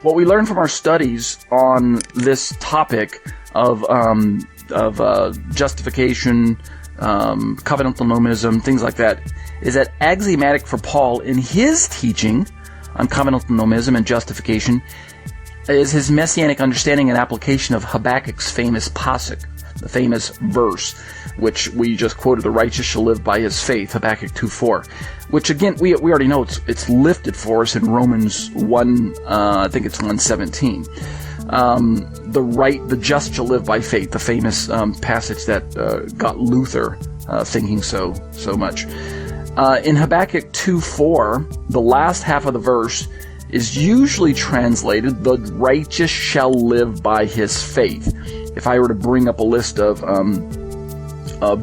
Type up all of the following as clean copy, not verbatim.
What we learned from our studies on this topic of justification, covenantal nomism, things like that, is that axiomatic for Paul in his teaching on covenantal nomism and justification is his Messianic understanding and application of Habakkuk's famous pasuk, the famous verse, which we just quoted, the righteous shall live by his faith, Habakkuk 2:4, which again, we already know it's lifted for us in Romans 1, I think it's 1:17. The just shall live by faith, the famous passage that got Luther thinking so much. In Habakkuk 2:4, the last half of the verse is usually translated, the righteous shall live by his faith. If I were to bring up a list of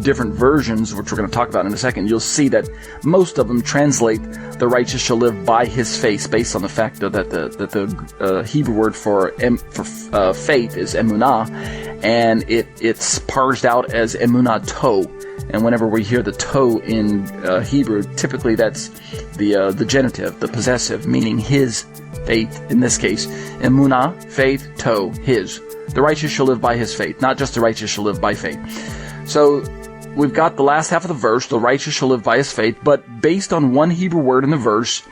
different versions, which we're going to talk about in a second, you'll see that most of them translate the righteous shall live by his faith, based on the fact that the Hebrew word for faith is emunah, and it's parsed out as emunah to. And whenever we hear the to in Hebrew, typically that's the genitive, the possessive, meaning his faith. In this case, emunah, faith, to, his. The righteous shall live by his faith, not just the righteous shall live by faith. So we've got the last half of the verse, the righteous shall live by his faith, but based on one Hebrew word in the verse,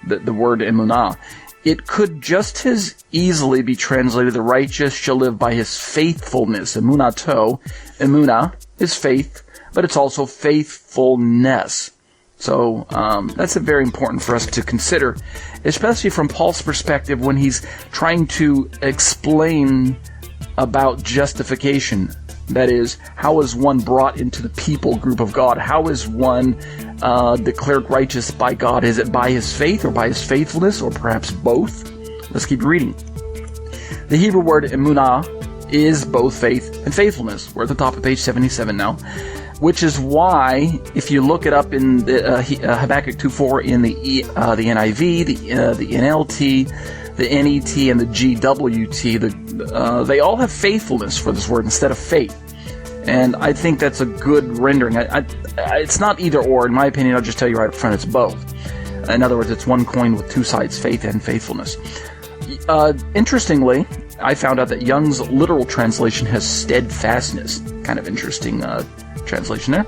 the word emunah, it could just as easily be translated, the righteous shall live by his faithfulness, emunah to. Emunah is faith, but it's also faithfulness. So that's very important for us to consider, especially from Paul's perspective when he's trying to explain about justification. That is, how is one brought into the people group of God? How is one declared righteous by God? Is it by his faith or by his faithfulness, or perhaps both? Let's keep reading. The Hebrew word emunah is both faith and faithfulness. We're at the top of page 77 now, which is why, if you look it up in the Habakkuk 2:4 in the NIV, the NLT, the NET, and the GWT, they all have faithfulness for this word instead of faith. And I think that's a good rendering. It's not either or. In my opinion, I'll just tell you right up front, it's both. In other words, it's one coin with two sides, faith and faithfulness. Interestingly, I found out that Young's literal translation has steadfastness. Kind of interesting translation there.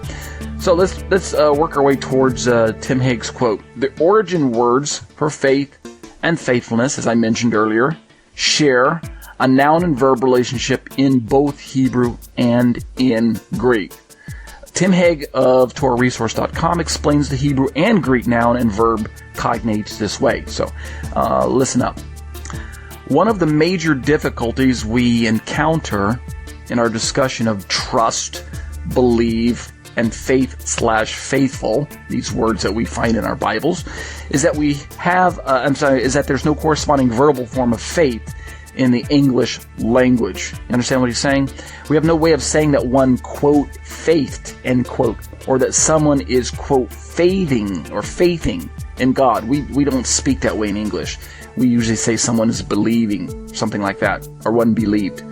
So let's work our way towards Tim Haig's quote. The origin words for faith and faithfulness, as I mentioned earlier, share a noun and verb relationship in both Hebrew and in Greek. Tim Haig of TorahResource.com explains the Hebrew and Greek noun and verb cognates this way. So listen up. One of the major difficulties we encounter in our discussion of trust, believe, and faith/faithful, these words that we find in our Bibles, is that there's no corresponding verbal form of faith in the English language. You understand what he's saying? We have no way of saying that one, quote, faithed, end quote, or that someone is, quote, faithing in God. We don't speak that way in English. We usually say someone is believing, something like that, or one believed.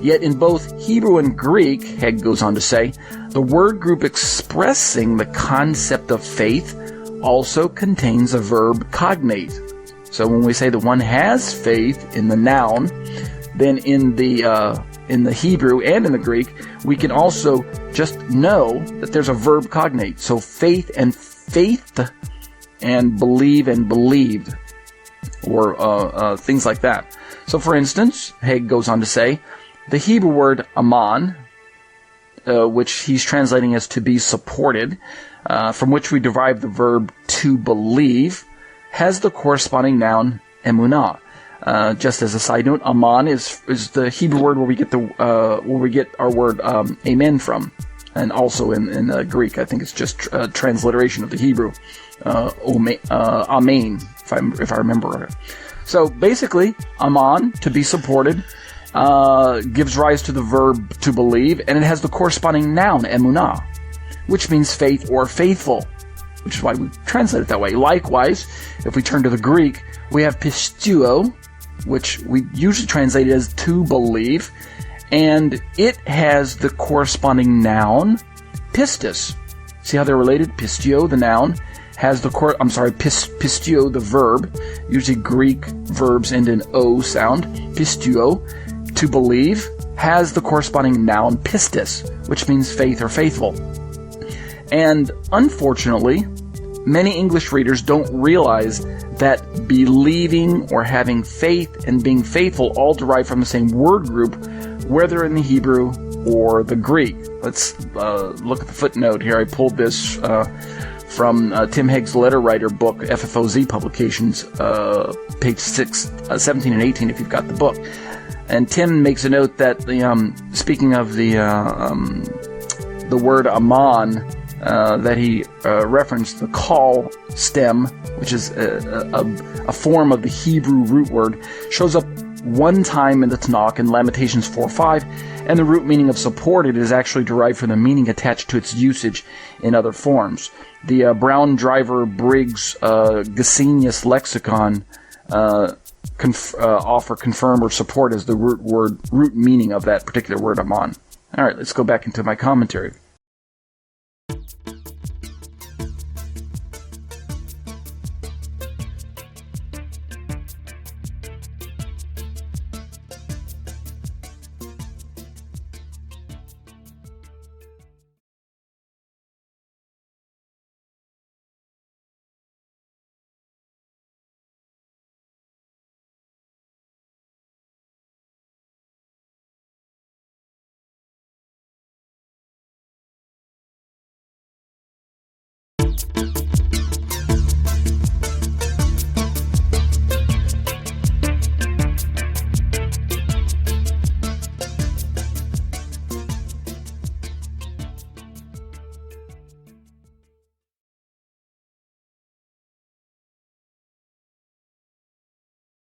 Yet in both Hebrew and Greek, Haig goes on to say, the word group expressing the concept of faith also contains a verb cognate. So when we say that one has faith in the noun, then in the Hebrew and in the Greek, we can also just know that there's a verb cognate. So faith and believe and believed, or things like that. So for instance, Haig goes on to say, the Hebrew word aman, which he's translating as to be supported, from which we derive the verb to believe, has the corresponding noun emunah. Just as a side note, aman is the Hebrew word where we get our word amen from, and also in Greek, I think it's just a transliteration of the Hebrew amen, if I remember right. So basically, aman, to be supported, gives rise to the verb to believe, and it has the corresponding noun emunah, which means faith or faithful, which is why we translate it that way. Likewise, if we turn to the Greek, we have pisteuo, which we usually translate as to believe, and it has the corresponding noun pistis. See how they're related? Pistio, the noun, has the pistio, the verb. Usually Greek verbs end in O sound. Pistio, to believe, has the corresponding noun pistis, which means faith or faithful. And unfortunately, many English readers don't realize that believing or having faith and being faithful all derive from the same word group, whether in the Hebrew or the Greek. Let's look at the footnote here. I pulled this from Tim Haig's letter writer book, FFOZ Publications, page 17 and 18 if you've got the book. And Tim makes a note that speaking of the word aman, that he referenced the kal stem, which is a form of the Hebrew root word, shows up one time in the Tanakh in Lamentations 4:5, and the root meaning of supported is actually derived from the meaning attached to its usage in other forms. The Brown Driver Briggs Gesenius lexicon offer confirm or support as the root meaning of that particular word aman. All right, let's go back into my commentary.